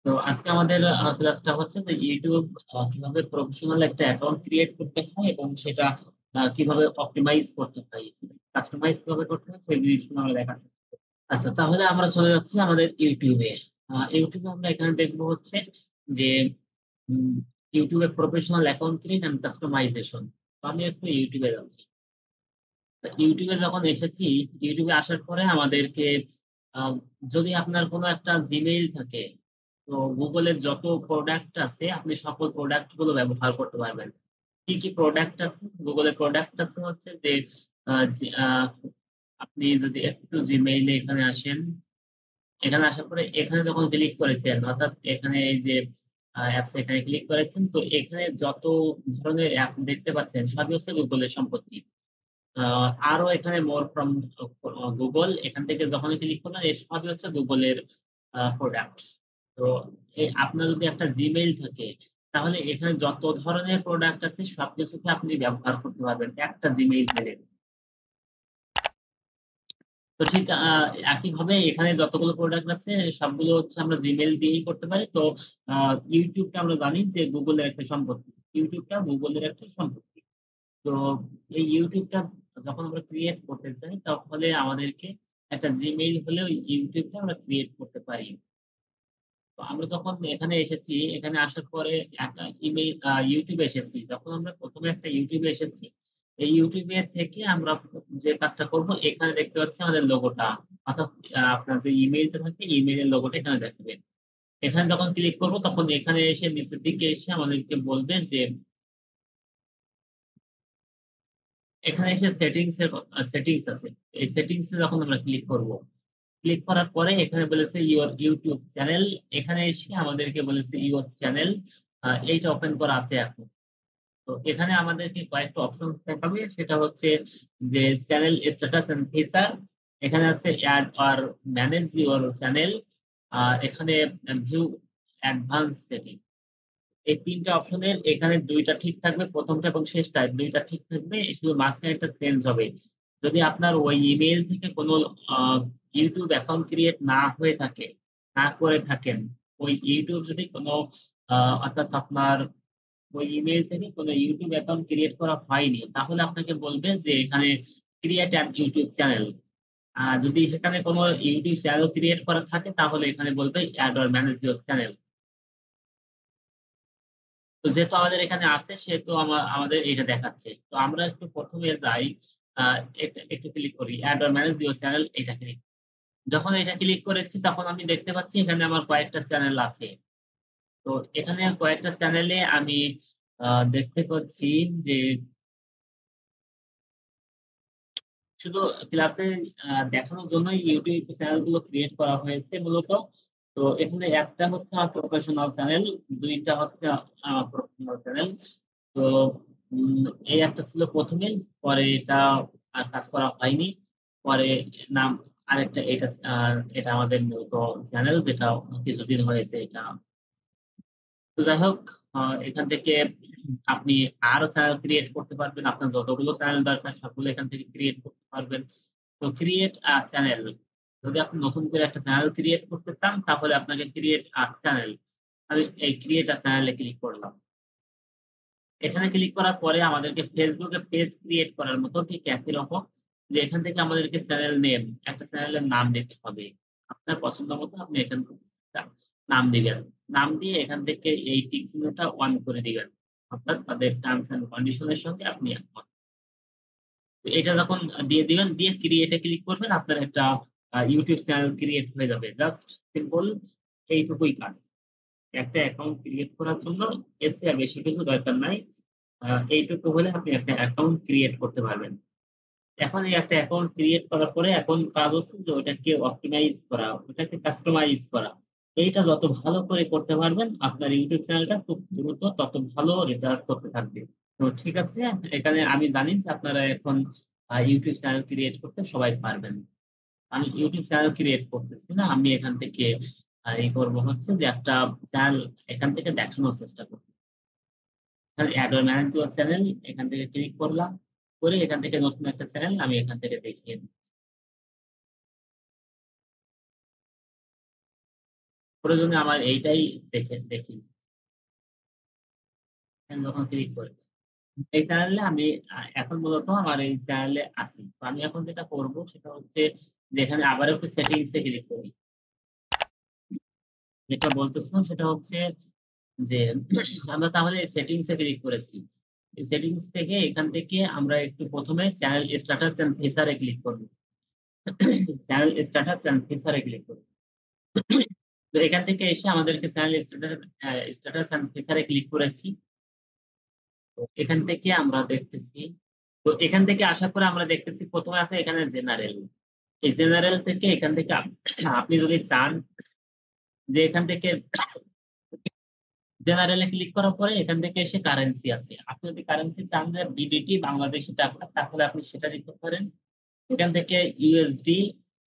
তো আজকে আমাদের ক্লাসটা হচ্ছে যে ইউটিউব কিভাবে প্রফেশনাল একটা অ্যাকাউন্ট ক্রিয়েট করতে হয় এবং সেটা কিভাবে অপটিমাইজ করতে হয়, কাস্টমাইজ কিভাবে করতে হয় সেই জিনিসগুলো আমরা দেখাচ্ছি। আচ্ছা, তাহলে আমরা চলে যাচ্ছি আমাদের ইউটিউবে। ইউটিউবে আমরা এখানে দেখবো হচ্ছে যে উম ইউটিউবে professional account create and customization. তো আমি একটু ইউটিউবে যাচ্ছি। তো ইউটিউবে যখন এসেছি, ইউটিউবে আসার পরে আমাদেরকে আ যদি আপনার কোনো একটা Gmail থাকে, তো Google এর যত প্রোডাক্ট আছে আপনি সকল প্রোডাক্ট গুলো ব্যবহার করতে পারবেন। কি, কি প্রোডাক্ট আছে? Google এর প্রোডাক্ট আছে হচ্ছে যে আ যে আপনি যদি একটু Gmail এ এখানে আসেন, এখানে আসার পরে এখানে যখন ক্লিক করেছেন অর্থাৎ এখানে এই যে অ্যাপস এখানে ক্লিক করেছেন, তো এখানে যত ধরনের অ্যাপ দেখতে পাচ্ছেন সবই হচ্ছে Google এর সম্পত্তি। আ আরো এখানে মোর ফ্রম গুগল এখান থেকে যখনই ক্লিক করবেন এর সবই হচ্ছে গুগলের প্রোডাক্ট। তো আপনার যদি একটা Gmail থাকে তাহলে এখানে যত ধরনের প্রোডাক্ট আছে সবকিছুকে আপনি ব্যবহার করতে পারবেন একটা Gmail মেইলে। তো ঠিক একইভাবে এখানে যতগুলো প্রোডাক্ট আছে সবগুলো হচ্ছে আমরা Gmail দিয়েই করতে পারি। তো আ YouTube টা আমরা জানি যে Google এর একটা সম্পত্তি। YouTube টা Google এর একটা সম্পত্তি। তো এই YouTube টা যখন আমরা ক্রিয়েট করতে চাই, তাহলে আমাদেরকে একটা Gmail হলেও YouTube টা আমরা ক্রিয়েট করতে পারি। তো আমরা যখন এখানে এসেছি, এখানে আসার পরে একটা ইমেইল YouTube এ এসেছি। যখন আমরা ১ম এ একটা YouTube এ এসেছি, এই YouTube এর থেকে আমরা যে কাজটা করব, এখানে দেখতে পাচ্ছি আমাদের লোগোটা। অর্থাৎ আপনার যে ইমেইলটা থাকে, ইমেইলের লোগোটা এখানে দেখাবে। এখানে যখন ক্লিক করব, তখন এখানে এসে নিচের দিকে এসে আমাদেরকে বলবে যে এখানে এসে সেটিংস আছে। এই সেটিংস এ যখন আমরা ক্লিক করব, ক্লিক করার পরে এখানে বলেছে ইউর ইউটিউব চ্যানেল। এখানে এসে আমাদেরকে বলেছে ইউর চ্যানেল। এইটা ওপেন করা আছে এখন। তো এখানে আমাদেরকে কয়েকটা অপশন দেখাবে। সেটা হচ্ছে যে চ্যানেল স্ট্যাটাস এন্ড ফিচার। এখানে আছে add or manage your channel. এখানে ভিউ অ্যাডভান্স সেটিং। এই ৩ টা অপশনের এখানে ২ টা ঠিক থাকবে। ১ম টা এবং শেষটা ২ টা ঠিক থাকবে। শুধু মাঝখানেরটা চেঞ্জ হবে। যদি আপনার ওই ইমেইল থেকে কোনো আ YouTube অ্যাকাউন্ট ক্রিয়েট না হয়ে থাকে, না করে থাকেন, ওই YouTube যদি কোনো আ অর্থাৎ আপনার ওই ইমেইল থেকে কোনো YouTube অ্যাকাউন্ট ক্রিয়েট করা হয়নি, তাহলে আপনাকে বলবে যে এখানে ক্রিয়েট অ্যান YouTube চ্যানেল। যদি সেখানে কোনো YouTube চ্যানেল ক্রিয়েট করা থাকে তাহলে এখানে বলবে add or manage your channel. তো যেহেতু আমাদের এখানে আছে সেহেতু আমাদের এটা দেখাচ্ছে। তো আমরা একটু ১ম এ যাই, আ এটা একটু ক্লিক করি। Add or manage your channel এটা ক্লিক। যখন এটা ক্লিক করেছি তখন আমি দেখতে পাচ্ছি এখানে আমার কয়েকটা চ্যানেল আছে। তো এখানে কয়েকটা চ্যানেলে আমি আ দেখতে পাচ্ছি যে শুধু ক্লাসে দেখানোর জন্যই YouTube চ্যানেল গুলো ক্রিয়েট করা হয়েছে মূলত। তো এখানে একটা হচ্ছে আমার প্রফেশনাল চ্যানেল, ২ টা হচ্ছে প্রফেশনাল চ্যানেল। তো উম এই একটা ছিল ১ম এ, পরে এটা আর কাজ করা হয়নি। পরে নাম আরেকটা এটা আমাদের মূলত চ্যানেল যেটা কিছুদিন হয়েছে এটা। তো যাই হোক, আ এখান থেকে আপনি আরো চ্যানেল ক্রিয়েট করতে পারবেন। আপনার যতগুলো চ্যানেল দরকার সবগুলো এখান থেকে ক্রিয়েট করতে পারবেন। তো ক্রিয়েট আ চ্যানেল। যদি আপনি নতুন করে একটা চ্যানেল ক্রিয়েট করতে চান তাহলে আপনাকে ক্রিয়েট আ চ্যানেল। আমি এই create a channel A click করলাম। এখানে ক্লিক করার পরে আমাদেরকে Facebook এ পেজ ক্রিয়েট করার মতো ঠিক একই রকম যে এখান থেকে আমাদেরকে চ্যানেল নেম, একটা চ্যানেলের নাম দিতে হবে। আপনার পছন্দ মতো আপনি এখান থেকে একটা নাম দিবেন। নাম দিয়ে এখান থেকে এই টিক চিহ্নটা অন করে দিবেন। অর্থাৎ তাদের টার্মস অ্যান্ড কন্ডিশন এর সঙ্গে আপনি একমত। তো এটা যখন দিয়ে দিবেন, দিয়ে ক্রিয়েট এ ক্লিক করবেন, আপনার একটা YouTube চ্যানেল ক্রিয়েট হয়ে যাবে। জাস্ট সিম্পল এইটুকুই কাজ। একটা অ্যাকাউন্ট ক্রিয়েট করার জন্য এর চেয়ে আর বেশি কিছু দরকার নাই। এইটুকু হলে আপনি একটা অ্যাকাউন্ট ক্রিয়েট করতে পারবেন। এখন এই একটা অ্যাকাউন্ট ক্রিয়েট করার পরে এখন কাজ হচ্ছে যে ওটাকে অপ্টিমাইজ করা, ওটাকে কাস্টমাইজ করা। এইটা যত ভালো করে করতে পারবেন, আপনার YouTube চ্যানেলটা খুব দ্রুত তত ভালো রেজাল্ট করতে থাকবে। তো ঠিক আছে, এখানে আমি জানি যে আপনারা এখন YouTube চ্যানেল ক্রিয়েট করতে সবাই পারবেন। আমি YouTube চ্যানেল ক্রিয়েট করতেছি না। আমি এখান থেকে করব হচ্ছে যে একটা চ্যানেল এখান থেকে দেখানোর চেষ্টা করব। এখানে add or manage your channel এখান থেকে ক্লিক করলাম। করে এখান থেকে নতুন একটা চ্যানেল আমি এখান থেকে দেখিয়ে দিই। প্রয়োজনে আমার এইটাই দেখি যখন ক্লিক করেছি। এই চ্যানেলে আমি এখন মূলত আমার এই চ্যানেলে আছি। তো আমি এখন যেটা করব সেটা হচ্ছে যে এখানে আবার একটু সেটিংস এ ক্লিক করি। যেটা বলতেছিলাম সেটা হচ্ছে যে আমরা তাহলে সেটিংস এ ক্লিক করেছি। এই সেটিংস থেকে এখান থেকে আমরা একটু ১ম এ চ্যানেল স্ট্যাটাস এন্ড ফিচার এ ক্লিক করব। চ্যানেল স্ট্যাটাস এন্ড ফিচার এ ক্লিক করব। তো এখান থেকে এসে আমাদেরকে চ্যানেল স্ট্যাটাস এন্ড ফিচার এ ক্লিক করেছি। তো এখান থেকে আমরা দেখতেছি তো এখান থেকে আসার পরে আমরা দেখতেছি ১ম এ আছে এখানে জেনারেল। এই জেনারেল থেকে এখান থেকে আপনি যদি চান যে এখান থেকে জেনারেল এ ক্লিক করার পরে এখান থেকে এসে কারেন্সি আছে। আপনি যদি কারেন্সি চান যে বিডিটি বাংলাদেশী টাকা তাহলে আপনি সেটা দিতে পারেন। এখান থেকে ইউএসডি,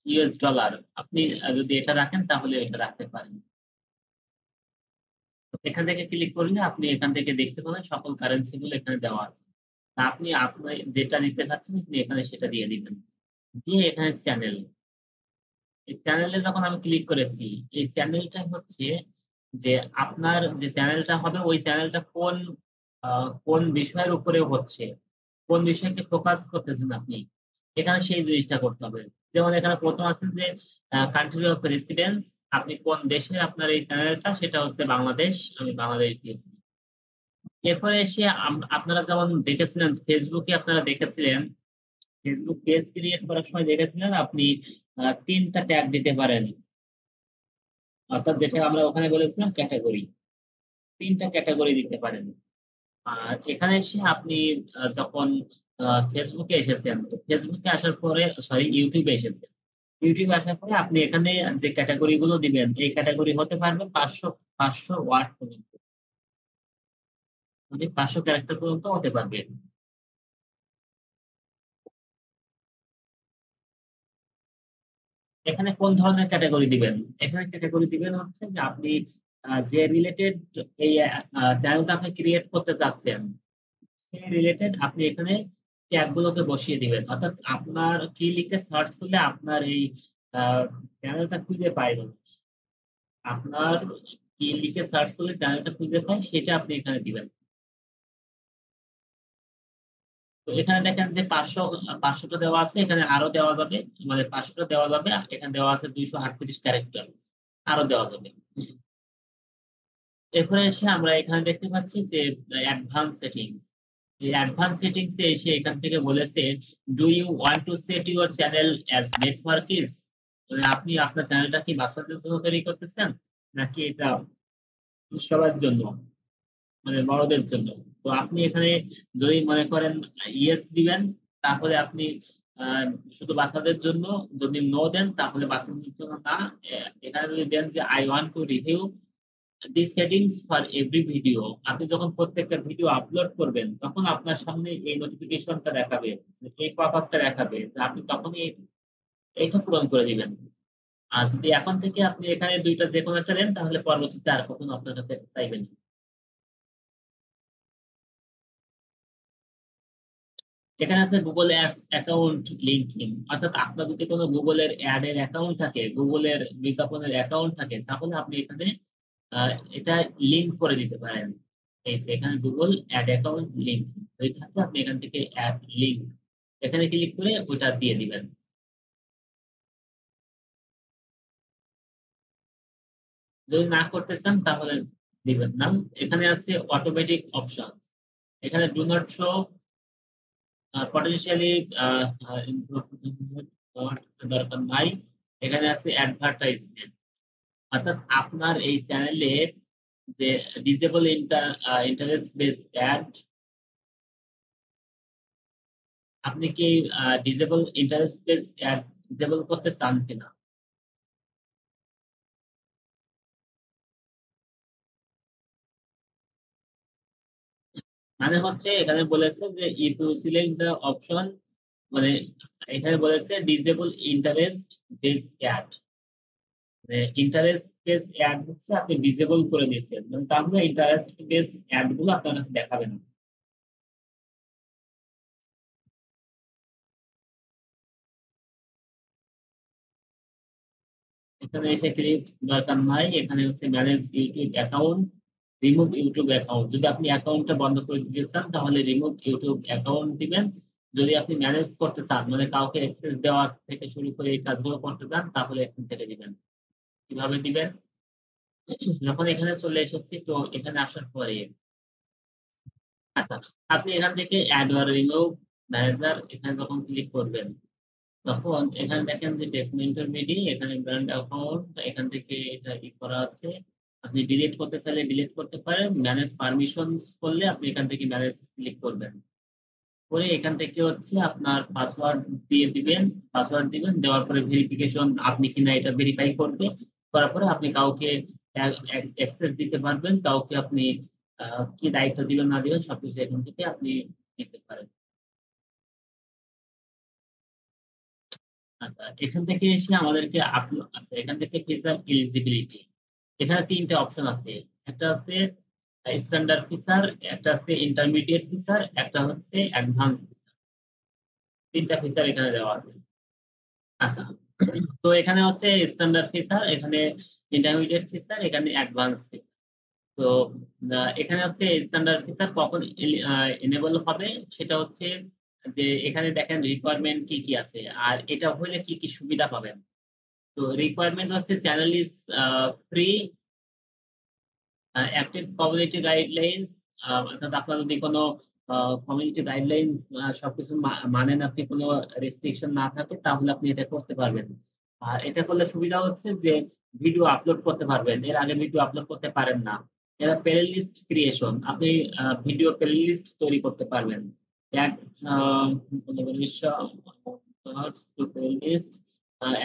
ইউএস ডলার আপনি যদি এটা রাখেন তাহলে এটা রাখতে পারেন। তো এখান থেকে ক্লিক করলে আপনি এখান থেকে দেখতে পাবেন সকল কারেন্সি গুলো এখানে দেওয়া আছে। আপনি যেটা দিতে চাচ্ছেন আপনি এখানে সেটা দিয়ে দিবেন। দিয়ে এখানে চ্যানেল। এই চ্যানেলে যখন আমি ক্লিক করেছি, এই চ্যানেলটা হচ্ছে যে আপনার যে চ্যানেলটা হবে ওই চ্যানেলটা আ কোন বিষয়ের উপরে হচ্ছে, কোন বিষয়কে ফোকাস করতেছেন আপনি। এখানে সেই জিনিসটা করতে হবে। যেমন এখানে ১ম আছে যে কান্ট্রি অফ রেসিডেন্স আপনি কোন দেশের আপনার এই চ্যানেলটা সেটা হচ্ছে বাংলাদেশ। আমি বাংলাদেশ দিয়েছি। এরপরে এসে আপনারা যেমন দেখেছিলেন Facebook এ আপনারা দেখেছিলেন Facebook পেজ ক্রিয়েট করার সময় দেখেছিলেন আপনি ৩ টা ট্যাগ দিতে পারেন। অর্থাৎ যেটা আমরা ওখানে বলেছিলাম ক্যাটেগরি। ৩ টা ক্যাটেগরি দিতে পারেন। আর এখানে এসে আপনি যখন Facebook এ এসেছেন, তো Facebook এ আসার পরে YouTube এ এসেছেন। YouTube এ আসার পরে আপনি এখানে যে ক্যাটেগরি গুলো দিবেন, এই ক্যাটেগরি হতে পারবে ৫০০ ওয়ার্ড পর্যন্ত। মানে ৫০০ ক্যারেক্টার পর্যন্ত হতে পারবে। এখানে কোন ধরনের ক্যাটেগরি দিবেন? এখানে ক্যাটেগরি দিবেন হচ্ছে যে আপনি যে রিলেটেড এই চ্যানেলটা আপনি ক্রিয়েট করতে চাচ্ছেন সেই রিলেটেড আপনি এখানে ট্যাগ গুলোকে বসিয়ে দিবেন। অর্থাৎ আপনার কি লিখে সার্চ করলে আপনার এই আ চ্যানেলটা খুঁজে পায় মানুষ। আপনার কি লিখে সার্চ করলে চ্যানেলটা খুঁজে পায় সেটা আপনি এখানে দিবেন। তো এখানে দেখেন যে ৫০০ টা দেওয়া আছে, এখানে আরো দেওয়া যাবে। মানে ৫০০ টা দেওয়া যাবে। এখানে দেওয়া আছে ২৩৮ ক্যারেক্টার। আরো দেওয়া যাবে। এরপরে এসে আমরা এখানে দেখতে পাচ্ছি যে অ্যাডভান্স সেটিংস। এই অ্যাডভান্স সেটিংস এ এসে এখান থেকে বলেছে, "do you want to set your channel as made for kids?" মানে আপনি আপনার চ্যানেলটা কি বাচ্চাদের জন্য তৈরি করতেছেন? নাকি এটা সবার জন্য? মানে বড়দের জন্য? তো আপনি এখানে যদি মনে করেন ইয়েস দিবেন, তাহলে আপনি আ শুধু বাচ্চাদের জন্য, যদি নো দেন তাহলে বাচ্চাদের জন্য না। এখানে যদি দেন যে, "I want to review these settings for every video" আপনি যখন প্রত্যেকটা ভিডিও আপলোড করবেন, তখন আপনার সামনে এই নোটিফিকেশনটা দেখাবে। এই পপআপটা দেখাবে। যে আপনি তখনই এইটা পূরণ করে দিবেন। আর যদি এখন থেকে আপনি এখানে ২ টা যেকোনো একটা দেন, তাহলে পরবর্তীতে আর কখনো আপনার কাছে এটা চাইবে না। এখানে আছে Google Ads অ্যাকাউন্ট লিংকিং। অর্থাৎ আপনার যদি কোন Google এর অ্যাড এর অ্যাকাউন্ট থাকে, Google এর বিজ্ঞাপনের অ্যাকাউন্ট থাকে, তাহলে আপনি এখানে আ এটা লিংক করে দিতে পারেন। এই যে এখানে Google অ্যাড অ্যাকাউন্ট লিংক। এই থাকলে আপনি এখান থেকে অ্যাড লিংক এখানে ক্লিক করে ওটা দিয়ে দিবেন। যদি না করতে চান তাহলে দিবেন না। এখানে আছে অটোমেটিক অপশনস। এখানে ডু নট শো potentially দরকার নাই। এখানে আছে অ্যাডভার্টাইজমেন্ট। অর্থাৎ আপনার এই চ্যানেলে যে ডিসেবল ইন্টারেস্ট বেস অ্যাড আপনি কি disable interest base ad disable করতে চান কিনা? মানে হচ্ছে এখানে বলেছে যে if you select the option মানে এখানে বলেছে ডিসেবল ইন্টারেস্ট বেস অ্যাড। মানে ইন্টারেস্ট বেস অ্যাড হচ্ছে আপনি ডিসেবল করে দিয়েছেন। মানে তাহলে ইন্টারেস্ট বেস অ্যাড গুলো আপনার কাছে দেখাবে না। এখানে এসে ক্লিক দরকার নাই। এখানে হচ্ছে manage YouTube account, remove YouTube account. যদি আপনি অ্যাকাউন্টটা বন্ধ করে দিতে চান তাহলে রিমুভ ইউটিউব অ্যাকাউন্ট দিবেন। যদি আপনি ম্যানেজ করতে চান মানে কাউকে অ্যাক্সেস দেওয়ার থেকে শুরু করে এই কাজগুলো করতে চান তাহলে এখান থেকে দিবেন। কিভাবে দিবেন? যখন এখানে চলে এসেছি তো এখানে আসার পরে আচ্ছা, আপনি এখান থেকে এড অর রিমুভ ম্যানেজার এখানে যখন ক্লিক করবেন তখন এখানে দেখেন যে ডকুমেন্টের মিডি এখানে ব্র্যান্ড অ্যাকাউন্ট এখান থেকে এটা করা আছে। আপনি ডিলিট করতে চাইলে ডিলিট করতে পারেন। ম্যানেজ পারমিশনস করলে আপনি এখান থেকে ম্যানেজ ক্লিক করবেন। করে এখান থেকে হচ্ছে আপনার পাসওয়ার্ড দিয়ে দিবেন। পাসওয়ার্ড দিবেন। দেওয়ার পরে ভেরিফিকেশন আপনি কিনা এটা ভেরিফাই করবে। করার পরে আপনি কাউকে অ্যাক্সেস দিতে পারবেন। কাউকে আপনি কি দায়িত্ব দিবেন না দিবেন সবকিছু এখান থেকে আপনি নিতে পারেন। আচ্ছা, এখান থেকে এসে আমাদেরকে আচ্ছা, এখান থেকে ফিচার এলিজিবিলিটি। এখানে ৩ টা অপশন আছে। একটা আছে স্ট্যান্ডার্ড ফিচার, একটা আছে ইন্টারমিডিয়েট ফিচার, একটা হচ্ছে অ্যাডভান্স ফিচার। ৩ টা ফিচার এখানে দেওয়া আছে। আচ্ছা, তো এখানে হচ্ছে স্ট্যান্ডার্ড ফিচার, এখানে ইন্টারমিডিয়েট ফিচার, এখানে অ্যাডভান্স ফিচার। তো এখানে হচ্ছে স্ট্যান্ডার্ড ফিচার কখন এনেবল হবে সেটা হচ্ছে যে এখানে দেখেন রিকোয়ারমেন্ট কি, কি আছে। আর এটা হলে কি, কি সুবিধা পাবেন। তো রিকোয়ারমেন্ট হচ্ছে channel is free, active community guidelines. অর্থাৎ আপনার যদি কোনো কমিউনিটি গাইডলাইন সবকিছু মানেন, আপনি কোনো রেস্ট্রিকশন না থাকে তাহলে আপনি এটা করতে পারবেন। আর এটা করলে সুবিধা হচ্ছে যে ভিডিও আপলোড করতে পারবেন। এর আগে ভিডিও আপলোড করতে পারেন না। এটা প্লে লিস্ট ক্রিয়েশন। আপনি ভিডিও প্লে লিস্ট তৈরি করতে পারবেন। Add to playlist,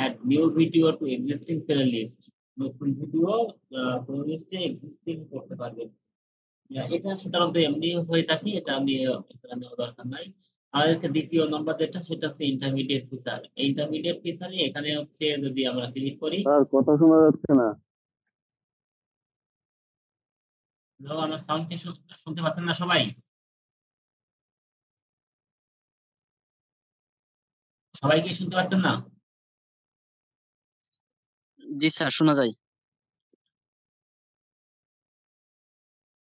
add new video to existing playlist. নতুন ভিডিও প্লেলিস্টে এক্সিস্টিং করতে পারবেন। এটা সাধারণত এমনি হয়ে থাকে। এটা নিয়ে এটা নেওয়া দরকার নাই। আর একটা দ্বিতীয় নম্বর যেটা সেটা হচ্ছে ইন্টারমিডিয়েট ফিচার। ইন্টারমিডিয়েট ফিচারে এখানে হচ্ছে যদি আমরা ক্লিক করি, স্যার কথা শোনা যাচ্ছে না। আমার সাউন্ড কি শুনতে পাচ্ছেন না সবাই? সবাই কি শুনতে পাচ্ছেন না? জি স্যার, শোনা যায়।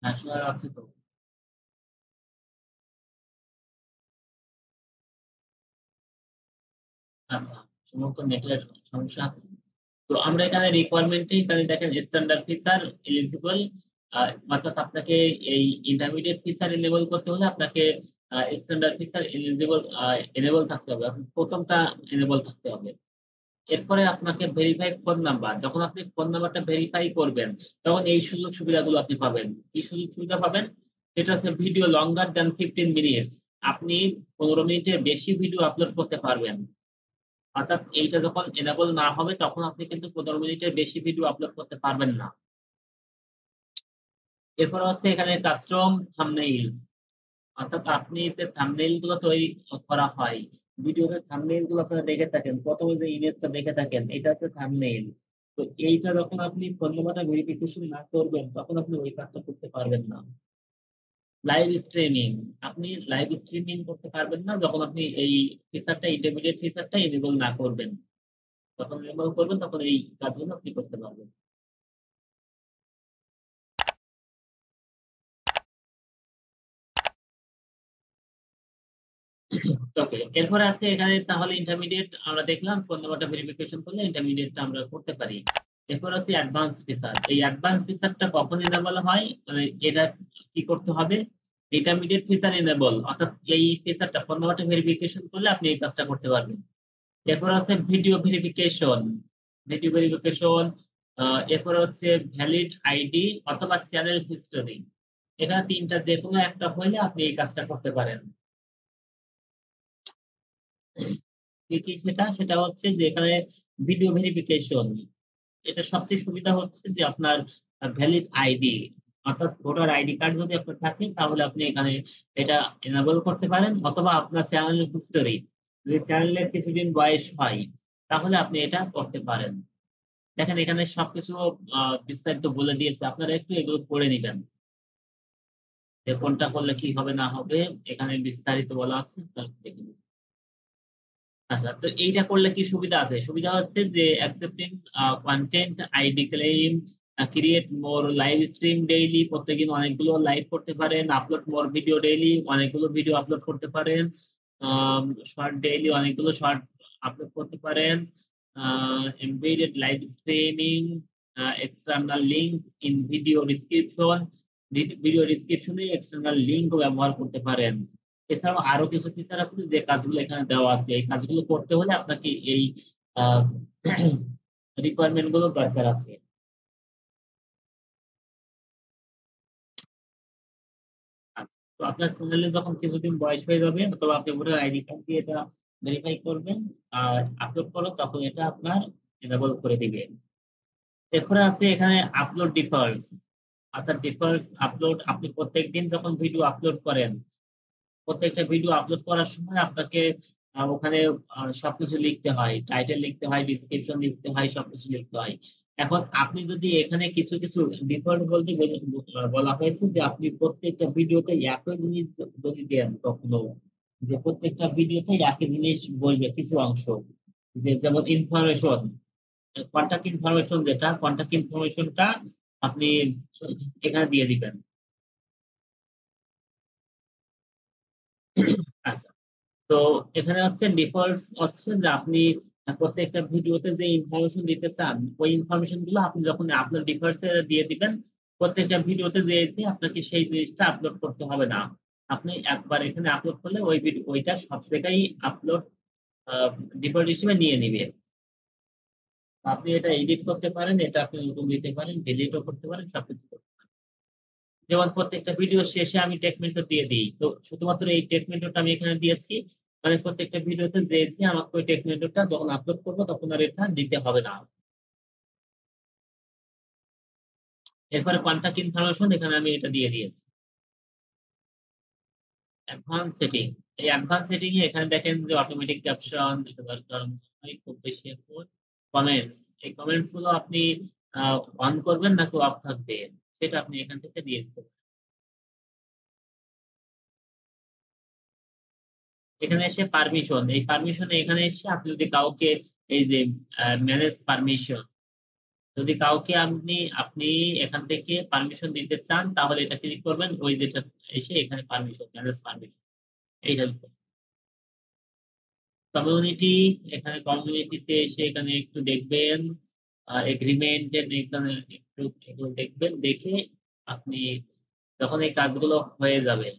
হ্যাঁ, শোনা যাচ্ছে তো। আচ্ছা, সম্ভবত নেটের সমস্যা আছে। তো আমরা এখানে রিকোয়ারমেন্টে এখানে দেখেন স্ট্যান্ডার্ড ফিচার এলিজিবল, অর্থাৎ আপনাকে এই ইন্টারমিডিয়েট ফিচার এনেবল করতে হলে আপনাকে স্ট্যান্ডার্ড ফিচার এলিজিবল এনেবল থাকতে হবে। এখন প্রথমটা এনেবল থাকতে হবে। এরপরে আপনাকে ভেরিফাই ফোন নাম্বার। যখন আপনি ফোন নাম্বারটা ভেরিফাই করবেন তখন এই সুযোগ সুবিধাগুলো আপনি পাবেন। কি সুযোগ সুবিধা পাবেন? এটা হচ্ছে ভিডিও লঙ্গার দ্যান 15 মিনিটস। আপনি 15 মিনিটের বেশি ভিডিও আপলোড করতে পারবেন। অর্থাৎ এইটা যখন এনেবল না হবে তখন আপনি কিন্তু 15 মিনিটের বেশি ভিডিও আপলোড করতে পারবেন না। এরপর হচ্ছে এখানে কাস্টম থাম্বনেইলস। অর্থাৎ আপনি যে থাম্বনেইল গুলো তৈরি করা হয়, ভিডিওতে থাম্বনেইল গুলো আপনারা দেখে থাকেন। প্রথমে যে ইমেজটা দেখে থাকেন এটা হচ্ছে থাম্বনেইল। তো এইটা যখন আপনি ফোন নাম্বারটা ভেরিফিকেশন না করবেন তখন আপনি ওই কাজটা করতে পারবেন না। Live streaming. আপনি লাইভ স্ট্রিমিং করতে পারবেন না যখন আপনি এই ফিচারটা ইন্টারমিডিয়েট ফিচারটা এনেবল না করবেন। যখন এনেবল করবেন তখন এই কাজগুলো আপনি করতে পারবেন। ওকে, এরপরে আছে এখানে তাহলে ইন্টারমিডিয়েট আমরা দেখলাম ফোন নাম্বারটা ভেরিফিকেশন করলে ইন্টারমিডিয়েটটা আমরা করতে পারি। এরপর আছে অ্যাডভান্স ফিচার। এই অ্যাডভান্স ফিচারটা কখন এনেবল হয়? মানে এটা কি করতে হবে? ইন্টারমিডিয়েট ফিচার এনেবল, অর্থাৎ এই ফিচারটা ফোন নাম্বারটা ভেরিফিকেশন করলে আপনি এই কাজটা করতে পারবেন। এরপর আছে ভিডিও ভেরিফিকেশন। ভিডিও ভেরিফিকেশন, এরপর হচ্ছে ভ্যালিড আইডি অথবা চ্যানেল হিস্টোরি। এখানে ৩ টা যেকোনো একটা হইলে আপনি এই কাজটা করতে পারেন। কি, কি সেটা? সেটা হচ্ছে যে এখানে ভিডিও ভেরিফিকেশন। এটা সবচেয়ে সুবিধা হচ্ছে যে আপনার ভ্যালিড আইডি অর্থাৎ ভোটার আইডি কার্ড যদি আপনার থাকে তাহলে আপনি এখানে এটা এনেবল করতে পারেন অথবা আপনার চ্যানেল হিস্টোরি যদি চ্যানেলের কিছুদিন বয়স হয় তাহলে আপনি এটা করতে পারেন। দেখেন এখানে সবকিছু বিস্তারিত বলে দিয়েছে। আপনারা একটু এগুলো পড়ে নিবেন। যে কোনটা করলে কি হবে না হবে এখানে বিস্তারিত বলা আছে। তাহলে দেখে নিন। আচ্ছা, তো এইটা করলে কি সুবিধা আছে? সুবিধা হচ্ছে যে accepting content ID claim, create মোর লাইভ স্ট্রিম ডেইলি, প্রত্যেকদিন অনেকগুলো লাইভ করতে পারেন, আপলোড মোর ভিডিও ডেইলি, অনেকগুলো ভিডিও আপলোড করতে পারেন, শর্ট ডেইলি অনেকগুলো শর্ট আপলোড করতে পারেন, embedded live streaming, external link in video description, video ডিসক্রিপশনে এক্সটার্নাল লিঙ্ক ব্যবহার করতে পারেন। এছাড়াও আরো কিছু ফিচার আছে যে কাজগুলো এখানে দেওয়া আছে। এই কাজগুলো করতে হলে আপনাকে এই রিকোয়ারমেন্ট গুলো দরকার আছে। আচ্ছা, তো আপনার চ্যানেলে যখন কিছুদিন বয়স হয়ে যাবে অথবা আপনি ভোটার আইডি কার্ড দিয়ে এটা ভেরিফাই করবেন আর আপলোড করো, তখন এটা আপনার এনেবল করে দিবে। এরপরে আছে এখানে আপলোড ডিফল্টস, অর্থাৎ ডিফল্টস আপলোড। আপনি প্রত্যেকদিন যখন ভিডিও আপলোড করেন, প্রত্যেকটা ভিডিও আপলোড করার সময় আপনাকে ওখানে সবকিছু লিখতে হয়। টাইটেল লিখতে হয়, ডেসক্রিপশন লিখতে হয়, সবকিছু লিখতে হয়। এখন আপনি যদি এখানে কিছু, কিছু ডিফল্ট বলতে বলা হয়েছে যে আপনি প্রত্যেকটা ভিডিওতে একই জিনিস যদি দেন কখনো, যে প্রত্যেকটা ভিডিওতে একই জিনিস বলবে কিছু অংশ। যেমন ইনফরমেশন, কন্টাক্ট ইনফরমেশন যেটা, কন্টাক্ট ইনফরমেশনটা আপনি এখানে দিয়ে দিবেন। আচ্ছা। তো এখানে হচ্ছে ডিফল্টস হচ্ছে যে আপনি প্রত্যেকটা ভিডিওতে যে ইনফরমেশন দিতে চান, ওই ইনফরমেশন গুলো আপনি যখন আপনার ডিফল্টস এ দিয়ে দিবেন, প্রত্যেকটা ভিডিওতে যেয়ে আপনাকে সেই জিনিসটা আপলোড করতে হবে না। আপনি একবার এখানে আপলোড করলে ওইটা সব জায়গায় আপলোড আ ডিফল্ট হিসেবে নিয়ে নিবে। আপনি এটা এডিট করতে পারেন, এটা আপনি নতুন দিতে পারেন, ডিলিটও করতে পারেন, সবকিছু করতে পারেন। যেমন প্রত্যেকটা ভিডিও শেষে আমি টেক মেন্টর দিয়ে দিই। তো শুধুমাত্র এই টেক মেন্টরটা আমি এখানে দিয়েছি। মানে প্রত্যেকটা ভিডিওতে যেয়েছি আমাকে ওই টেক মেন্টরটা যখন আপলোড করব তখন আর এটা দিতে হবে না। এরপরে কনট্যাক্ট ইনফরমেশন এখানে আমি এটা দিয়ে দিয়েছি। Advance setting. এই অ্যাডভান্স সেটিং এ এখানে দেখেন যে অটোমেটিক ক্যাপশন এটা দরকার হয় খুব বেশি এখন। কমেন্টস, এই কমেন্টস গুলো আপনি আ অন করবেন নাকি অফ থাকবে সেটা আপনি এখান থেকে দিয়ে দিতে পারেন। এখানে এসে পারমিশন, এই পারমিশন এখানে এসে আপনি যদি কাউকে এই যে ম্যানেজ পারমিশন, যদি কাউকে আপনি এখান থেকে পারমিশন দিতে চান তাহলে এটা ক্লিক করবেন। ওই যেটা এসে এখানে পারমিশন, ম্যানেজ পারমিশন এইটা লিখবেন। কমিউনিটি, এখানে কমিউনিটিতে এসে এখানে একটু দেখবেন এগ্রিমেন্ট এর এখানে একটু এগুলো দেখবেন। দেখে আপনি যখন এই কাজগুলো হয়ে যাবে,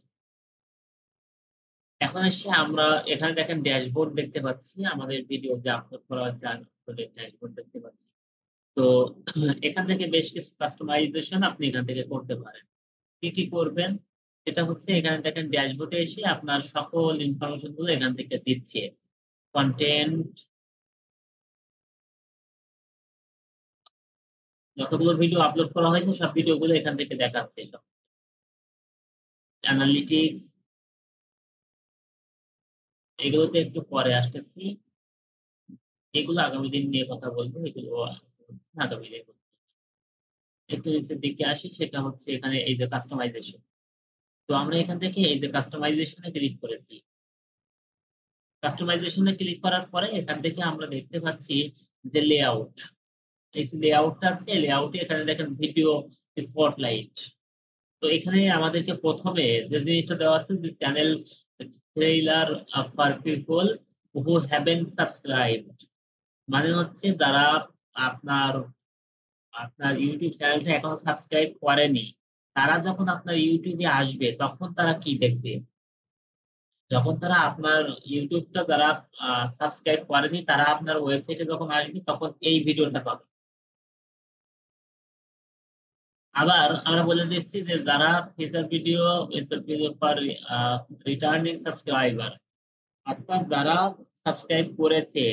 এখন এসে আমরা এখানে দেখেন ড্যাশবোর্ড দেখতে পাচ্ছি। আমাদের ভিডিও যে আপলোড করা হচ্ছে আপলোডের ড্যাশবোর্ড দেখতে পাচ্ছি। তো এখান থেকে বেশ কিছু কাস্টমাইজেশন আপনি এখান থেকে করতে পারেন। কি, কি করবেন? সেটা হচ্ছে এখানে দেখেন ড্যাশবোর্ডে এসে আপনার সকল ইনফরমেশন গুলো এখান থেকে দিচ্ছে। কনটেন্ট, যতগুলো ভিডিও আপলোড করা হয়েছে সব ভিডিও গুলো এখান থেকে দেখাচ্ছে সব। অ্যানালিটিক্স, এগুলোতে একটু পরে আসতেছি। এগুলো আগামী দিন নিয়ে কথা বলবো। এগুলো আজকে হচ্ছে না, আগামী দিনে বলবো। একটু নিচের দিকে আসি, সেটা হচ্ছে এখানে এই যে কাস্টমাইজেশন। তো আমরা এখান থেকে এই যে কাস্টমাইজেশন এ ক্লিক করেছি। কাস্টমাইজেশন এ ক্লিক করার পরে এখান থেকে আমরা দেখতে পাচ্ছি যে লেআউট। এই যে লেআউটটা আছে, লেআউটে এখানে দেখেন ভিডিও স্পটলাইট। তো এখানে আমাদেরকে ১ম এ যে জিনিসটা দেওয়া আছে যে channel trailer for people who haven't subscribed. মানে হচ্ছে যারা আপনার আপনার YouTube চ্যানেলটা এখনো সাবস্ক্রাইব করেনি, তারা যখন আপনার YouTube এ আসবে তখন তারা কি দেখবে? যখন তারা আপনার YouTube টা যারা আ সাবস্ক্রাইব করেনি তারা আপনার ওয়েবসাইটে যখন আসবে তখন এই ভিডিওটা পাবে। আবার আমরা বলে দিচ্ছি যে যারা feature video for a returning subscriber, অর্থাৎ যারা সাবস্ক্রাইব করেছে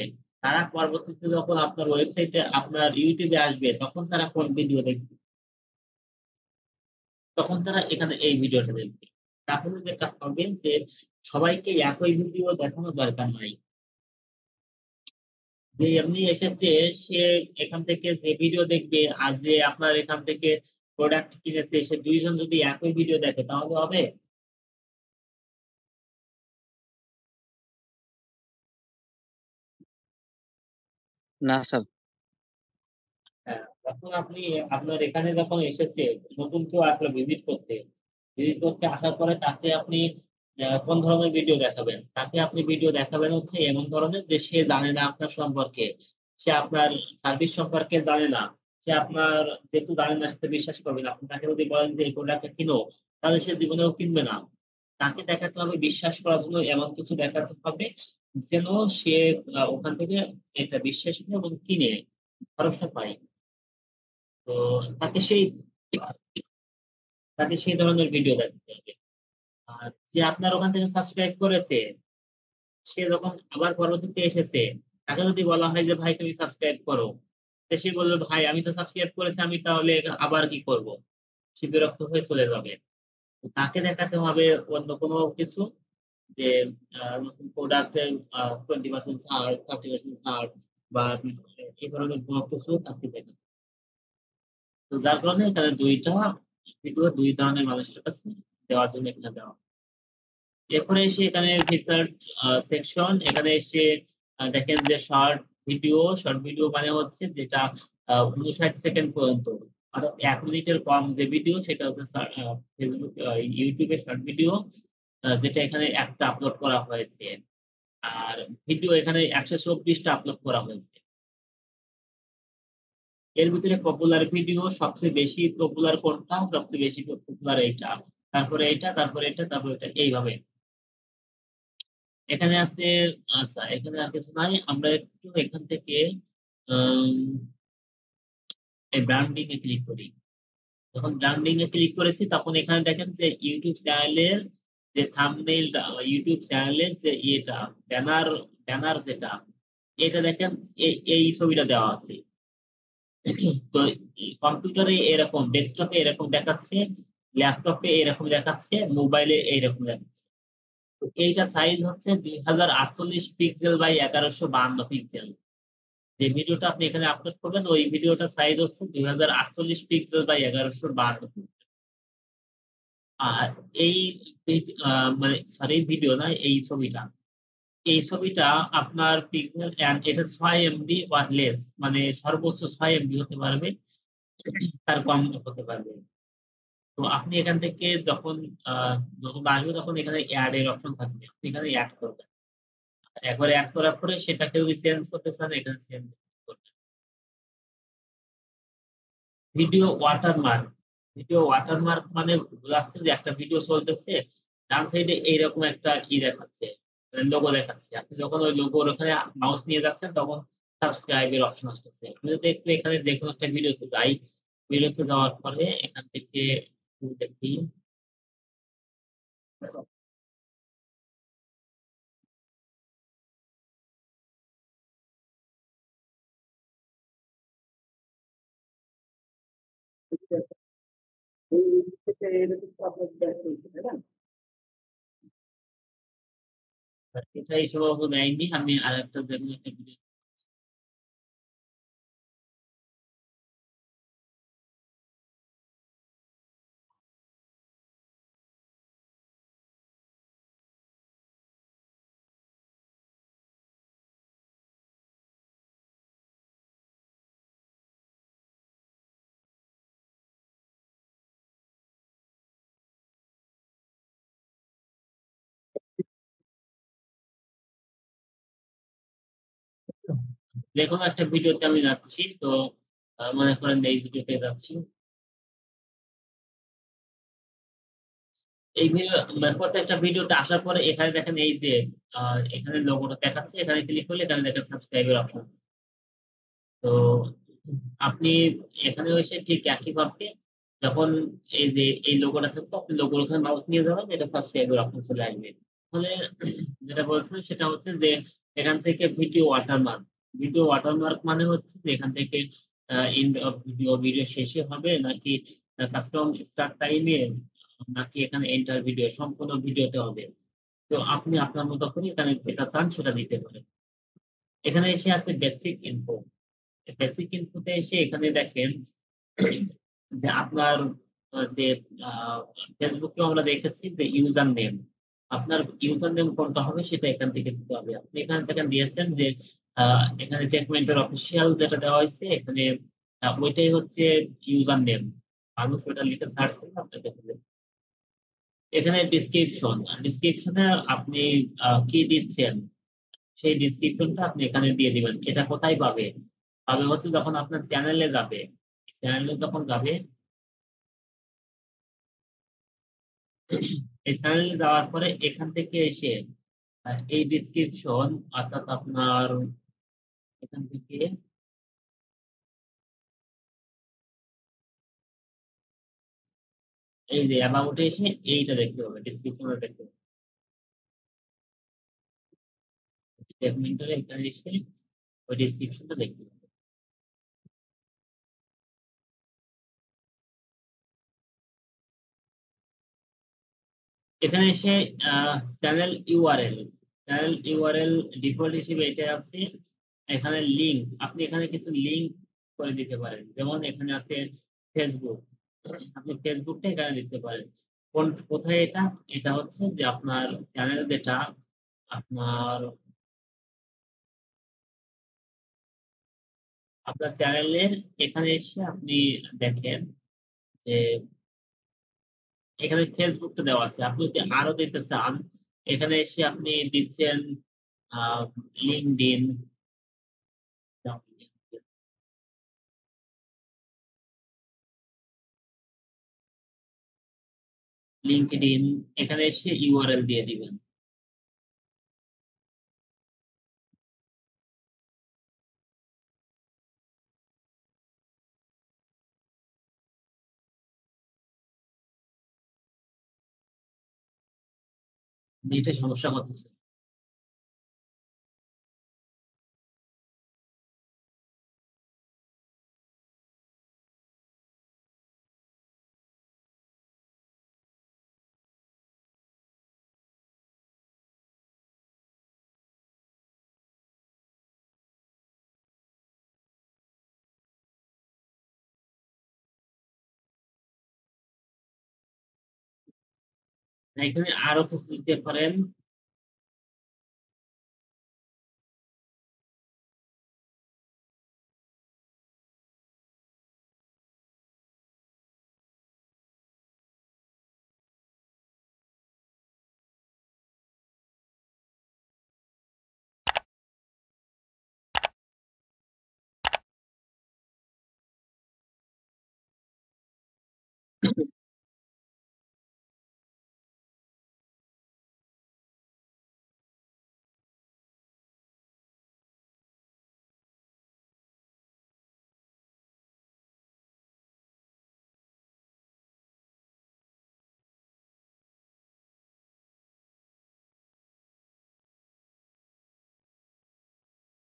তারা পরবর্তীতে যখন আপনার ওয়েবসাইটে আপনার YouTube এ আসবে তখন তারা কোন ভিডিও দেখবে? তখন তারা এখানে এই ভিডিওটা দেখবে। তাহলে যেটা হবে যে সবাইকে একই ভিডিও দেখানোর দরকার নাই। যে এমনি এসেছে সে এখান থেকে যে ভিডিও দেখবে আর যে আপনার এখান থেকে প্রোডাক্ট কিনেছে সে ২ জন যদি একই ভিডিও দেখে তাহলে হবে? না স্যার। হ্যাঁ, তখন আপনি আপনার এখানে যখন এসেছে নতুন কেউ আসলো ভিজিট করতে আসার পরে তাকে আপনি কোন ধরনের ভিডিও দেখাবেন? তাকে আপনি ভিডিও দেখাবেন হচ্ছে এমন ধরনের যে সে জানে না আপনার সম্পর্কে। সে আপনার সার্ভিস সম্পর্কে জানে না। সে আপনার যেহেতু জানে না সে তো বিশ্বাস করবে না। আপনি তাকে যদি বলেন যে এই প্রোডাক্টটা কিনো, তাহলে সে জীবনেও কিনবে না। তাকে দেখাতে হবে বিশ্বাস করার জন্য এমন কিছু দেখাতে হবে যেন সে ওখান থেকে এটা বিশ্বাস করে এবং কিনে ভরসা পায়। তো তাকে সেই তাকে সেই ধরনের ভিডিও দেখাতে হবে। আর যে আপনার ওখান থেকে সাবস্ক্রাইব করেছে, সে যখন আবার পরবর্তীতে এসেছে, তাকে যদি বলা হয় যে, "ভাই তুমি সাবস্ক্রাইব করো।" তো সে বলবে, "ভাই আমি তো সাবস্ক্রাইব করেছি, আমি তাহলে আবার কি করব?" সে বিরক্ত হয়ে চলে যাবে। তো তাকে দেখাতে হবে অন্য কোনো কিছু যে নতুন প্রোডাক্টের 20% ছাড়, 30% ছাড় বা এই ধরনের কোনো কিছু তাকে দেখাতে। তো যার কারণে এখানে ২ টা ভিডিও ২ ধরনের মানুষের কাছে দেওয়ার জন্য এখানে দেওয়া। এরপরে এসে এখানে ফিচার্ড সেকশন এখানে এসে দেখেন যে শর্ট ভিডিও মানে হচ্ছে যেটা ৫৯ সেকেন্ড পর্যন্ত। অর্থাৎ ১ মিনিটের কম যে ভিডিও সেটা হচ্ছে Facebook YouTube এর শর্ট ভিডিও যেটা এখানে একটা আপলোড করা হয়েছে। আর ভিডিও এখানে ১২৪ টা আপলোড করা হয়েছে। এর ভিতরে পপুলার ভিডিও সবচেয়ে বেশি পপুলার কোনটা? সবচেয়ে বেশি পপুলার এইটা। তারপরে এইটা, তারপরে এটা, তারপরে এটা এইভাবে। এখানে আছে আচ্ছা এখানে আর কিছু নাই। আমরা একটু এখান থেকে আম এই ব্র্যান্ডিং এ ক্লিক করি। যখন ব্র্যান্ডিং এ ক্লিক করেছি তখন এখানে দেখেন যে YouTube চ্যানেলের যে থাম্বনেইলটা YouTube চ্যানেলের যে ইয়েটা ব্যানার যেটা এটা দেখেন এই ছবিটা দেওয়া আছে। তো কম্পিউটারে এরকম, ডেস্কটপে এরকম দেখাচ্ছে, ল্যাপটপে এরকম দেখাচ্ছে, মোবাইলে এইরকম দেখাচ্ছে। তো এইটা সাইজ হচ্ছে ২০৪৮ পিক্সেল বাই ১১৫২ পিক্সেল। যে ভিডিওটা আপনি এখানে আপলোড করবেন ওই ভিডিওটার সাইজ হচ্ছে ২০৪৮ পিক্সেল বাই ১১৫২ পিক্সেল। আর এই মানে সরি ভিডিও না এই ছবিটা। এই ছবিটা আপনার পিক্সেল এটা ৬ এমবি বা লেস মানে সর্বোচ্চ ৬ এমবি হতে পারবে। তার কম হতে পারবে। তো আপনি এখান থেকে আ যখন আসবে তখন এখানে এড এর অপশন থাকবে। আপনি এখানে এড করবেন। একবার এড করার পরে সেটাকে যদি চেঞ্জ করতে চান এখানে চেঞ্জ করবেন। Video watermark. ভিডিও ওয়াটারমার্ক মানে বোঝাচ্ছে যে একটা ভিডিও চলতেছে, ডান সাইডে এইরকম একটা দেখাচ্ছে, লোগো দেখাচ্ছে। আপনি যখন ওই লোগোর ওখানে মাউস নিয়ে যাচ্ছেন তখন সাবস্ক্রাইব এর অপশন আসতেছে। আমি যদি একটু এখানে যেকোনো একটা ভিডিওতে যাই, ভিডিওতে যাওয়ার পরে এখান থেকে একটু দেখি। এটা সম্ভবত দেয়নি। আমি আরেকটা যেকোনো একটা ভিডিও যেকোনো একটা ভিডিওতে আমি যাচ্ছি। তো মনে করেন এই ভিডিওতে যাচ্ছি। এই প্রত্যেকটা ভিডিওতে আসার পরে এখানে দেখেন এই যে আ এখানে লোগোটা দেখাচ্ছে। এখানে ক্লিক করলে এখানে দেখেন সাবস্ক্রাইব এর অপশন। তো আপনি এখানেও এসে ঠিক একইভাবে যখন এই যে এই লোগোটা থাকবে আপনি লোগোর ওখানে মাউস নিয়ে যাবেন এটা সাবস্ক্রাইব এর অপশন চলে আসবে। তাহলে যেটা বলছিলাম সেটা হচ্ছে যে এখান থেকে ভিডিও ওয়াটারমার্ক মানে হচ্ছে যে এখান থেকে এন্ড অফ ভিডিও শেষে হবে নাকি কাস্টম স্টার্ট টাইম এ নাকি এখানে এন্টার ভিডিও সম্পূর্ণ ভিডিওতে হবে। তো আপনি আপনার মতো করে এখানে যেটা চান সেটা দিতে পারেন। এখানে এসে আছে বেসিক ইনফো। বেসিক ইনফো তে এসে এখানে দেখেন যে আপনার যে আ Facebook এও আমরা দেখেছি যে ইউজার নেম। আপনার ইউজার নেম কোনটা হবে সেটা এখান থেকে দিতে হবে। আপনি এখানে দেখেন দিয়েছেন যে এখানে টেক মেন্টর অফিসিয়াল যেটা দেওয়া হয়েছে এখানে ওইটাই হচ্ছে ইউজার নেম। মানুষ ওটা লিখে সার্চ করলে আপনি দেখে নেবেন। এখানে ডেসক্রিপশনে আপনি কি দিচ্ছেন সেই ডেসক্রিপশনটা আপনি এখানে দিয়ে দিবেন। এটা কোথায় পাবে? পাবে হচ্ছে যখন আপনার চ্যানেলে যাবে। চ্যানেলে যখন যাবে, এই চ্যানেলে যাওয়ার পরে এখান থেকে এসে এই ডেসক্রিপশন অর্থাৎ আপনার এখান থেকে এই যে অ্যাবাউট এ এসে এইটা দেখতে হবে, ডেসক্রিপশনটা দেখতে হবে। সেগমেন্টারে এখানে এসে ওই ডেসক্রিপশনটা দেখতে হবে। এখানে এসে চ্যানেল ইউআরএল, ডিফল্ট হিসেবে এটা আছে। এখানে লিঙ্ক, আপনি এখানে কিছু লিঙ্ক করে দিতে পারেন। যেমন এখানে আছে ফেসবুক, আপনি ফেসবুকটা এখানে দিতে পারেন। কোথায় এটা? এটা হচ্ছে যে আপনার চ্যানেল যেটা আপনার আপনার চ্যানেলের এখানে এসে আপনি দেখেন যে এখানে ফেসবুকটা দেওয়া আছে। আপনি যদি আরো দিতে চান, এখানে এসে আপনি দিচ্ছেন আ LinkedIn, এখানে এসে ইউআরএল দিয়ে দিবেন। এটা সমস্যা করতেছে। এখানে আরো কিছু দিতে পারেন।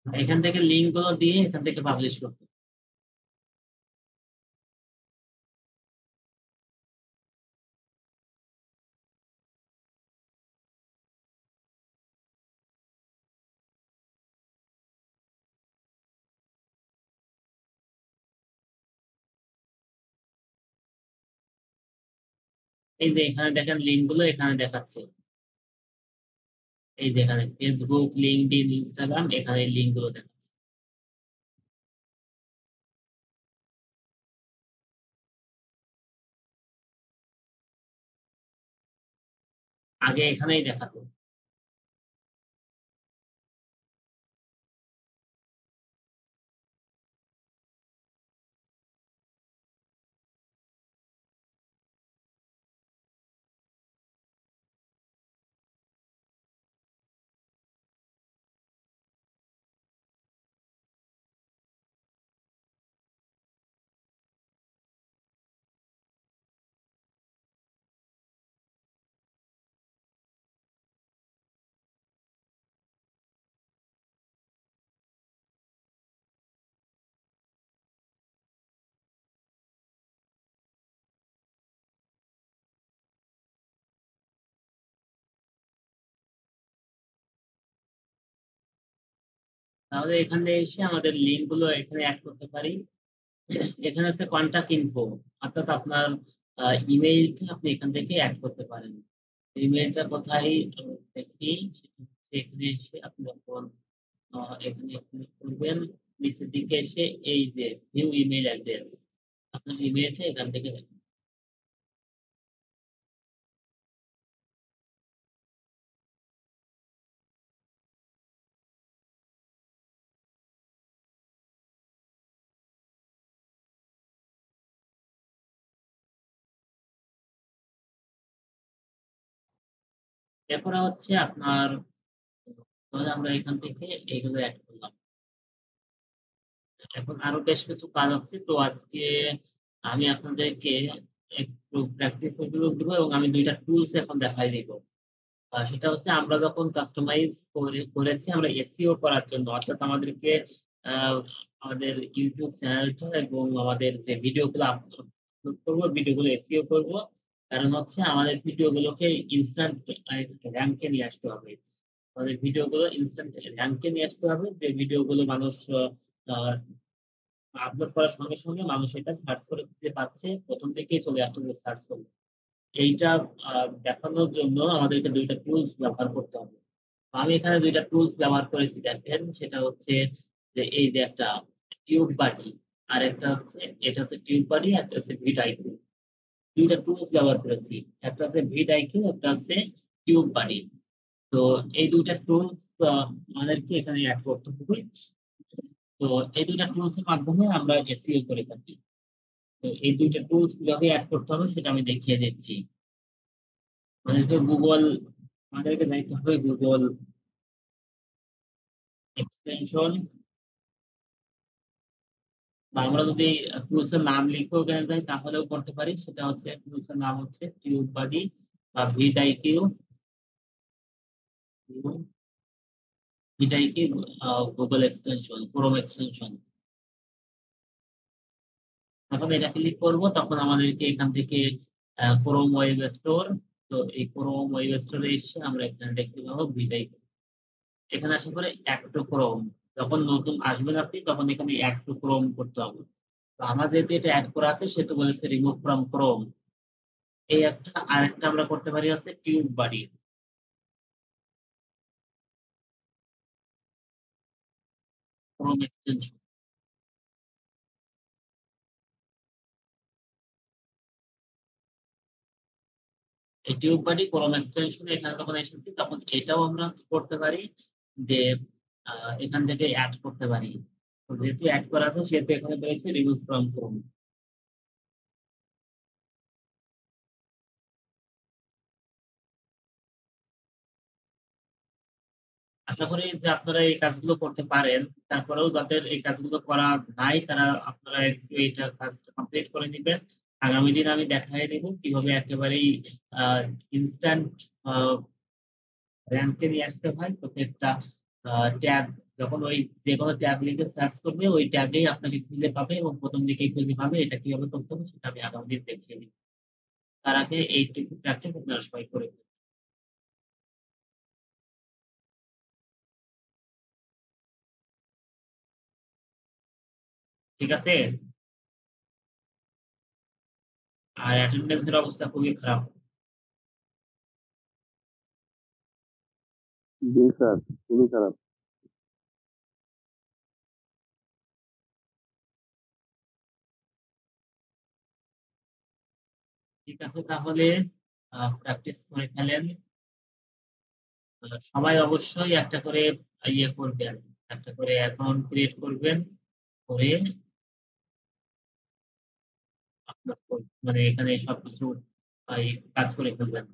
এখান থেকে লিঙ্ক গুলো দিয়ে এখান থেকে পাবলিশ করতে। এই যে এখানে দেখেন লিঙ্ক গুলো এখানে দেখাচ্ছে। এই যে এখানে ফেসবুক, লিঙ্কডইন, ইনস্টাগ্রাম, এখানে লিঙ্ক গুলো দেখাচ্ছে। আগে এখানেই দেখাতো। তাহলে এখানে এসে আমাদের লিঙ্ক গুলো এখানে অ্যাড করতে পারি। এখানে আছে কন্টাক্ট ইনফো, অর্থাৎ আপনার ইমেইলটা আপনি এখান থেকে এড করতে পারেন। ইমেইলটা কোথায় দেখি, সেটা হচ্ছে এখানে এসে আপনি যখন এখানে ক্লিক করবেন। নিচের দিকে এসে এই যে ভিউ ইমেইল অ্যাড্রেস, আপনার ইমেইলটা এখান থেকে দেখুন। এরপরে হচ্ছে আপনার তাহলে আমরা এখান থেকে এগুলো এড করলাম। এখন আরো বেশ কিছু কাজ আছে। তো আজকে আমি আপনাদেরকে একটু প্র্যাকটিস এগুলো দিব এবং আমি ২ টা টুলস এখন দেখায় দিব। সেটা হচ্ছে আমরা যখন কাস্টমাইজ করেছি আমরা এসইও করার জন্য, অর্থাৎ আমাদেরকে আ আমাদের YouTube চ্যানেলটা এবং আমাদের যে ভিডিওগুলো আপলোড করব, ভিডিওগুলো এসইও করব। কারণ হচ্ছে আমাদের ভিডিওগুলোকে ইনস্ট্যান্ট আ র‍্যাংক এ নিয়ে আসতে হবে। আমাদের ভিডিওগুলো ইনস্ট্যান্ট র‍্যাংক এ নিয়ে আসতে হবে। যে ভিডিওগুলো মানুষ আ আপলোড করার সঙ্গে, সঙ্গে মানুষ এটা সার্চ করে খুঁজে পাচ্ছে। ১ম থেকেই চলে আসতেছে সার্চ করলে। এইটা আ দেখানোর জন্য আমাদেরকে ২ টা টুলস ব্যবহার করতে হবে। আমি এখানে ২ টা টুলস ব্যবহার করেছি দেখেন। সেটা হচ্ছে যে এই যে একটা টিউব বাডি, আরেকটা হচ্ছে এটা হচ্ছে টিউব বাডি, একটা হচ্ছে ভিডিআইকিউ। ২ টা টুলস ব্যবহার করেছি। একটা হচ্ছে ভিডিআইকিউ, একটা হচ্ছে টিউব বাডি। তো এই ২ টা টুলস আ আমাদেরকে এখানে এড করতে হবে। তো এই ২ টা টুলস এর মাধ্যমে আমরা এসইও করে থাকি। তো এই ২ টা টুলস কিভাবে এড করতে হবে সেটা আমি দেখিয়ে দিচ্ছি। আমাদেরকে যাইতে হবে Google এক্সটেনশন, বা আমরা যদি টুলস এর নাম লিখেও এখানে যাই তাহলেও করতে পারি। সেটা হচ্ছে টুলস এর নাম হচ্ছে টিউববাডি বা ভিডিআইকিউ, ভিডিআইকিউ Google এক্সটেনশন, Chrome এক্সটেনশন। যখন এটা ক্লিক করব তখন আমাদেরকে এখান থেকে Chrome ওয়েব স্টোর, তো এই Chrome ওয়েব স্টোরে এসে আমরা এখানে দেখতে পাবো ভিডিআইকিউ। এখানে আসার পরে এড টু Chrome, যখন নতুন আসবেন আপনি তখন এখানে এড টু Chrome করতে হবে। তো আমার যেহেতু এটা এড করা আছে সেহেতু বলেছে রিমুভ ফ্রম Chrome। এই একটা, আরেকটা আমরা করতে পারি হচ্ছে টিউব বাডি, Chrome এক্সটেনশন। এই টিউব বাডি, Chrome এক্সটেনশন এখানে যখন এসেছি তখন এটাও আমরা কি করতে পারি যে আ এখান থেকে এড করতে পারি। তো যেহেতু এড করা আছে সেহেতু এখানে বলেছে রিমুভ ফ্রম Chrome। আশা করি যে আপনারা এই কাজগুলো করতে পারেন। তারপরেও যাদের এই কাজগুলো করা নাই তারা আপনারা একটু এইটা কাজটা কমপ্লিট করে নিবেন। আগামী দিনে আমি দেখায় দিব কিভাবে একেবারেই আ ইনস্ট্যান্ট আ র‍্যাংকে নিয়ে আসতে হয়। প্রত্যেকটা আ ট্যাগ যখন ওই যেকোনো ট্যাগ লিখে সার্চ করবে ওই ট্যাগেই আপনাকে খুঁজে পাবে এবং ১ম দিকেই খুঁজে পাবে। এটা কিভাবে করতে হবে সেটা আমি আগামী দিন দেখিয়ে দিব। তার আগে এইটুকু প্র্যাকটিস আপনারা সবাই করে নিন। ঠিক আছে? আর অ্যাটেন্ডেন্স এর অবস্থা খুবই খারাপ। জি স্যার, খুবই খারাপ। ঠিক আছে তাহলে প্র্যাকটিস করে ফেলেন। সবাই অবশ্যই একটা করে ইয়ে করবেন। একটা করে অ্যাকাউন্ট ক্রিয়েট করবেন। করে আপনার মানে এখানে সবকিছু কাজ করে ফেলবেন।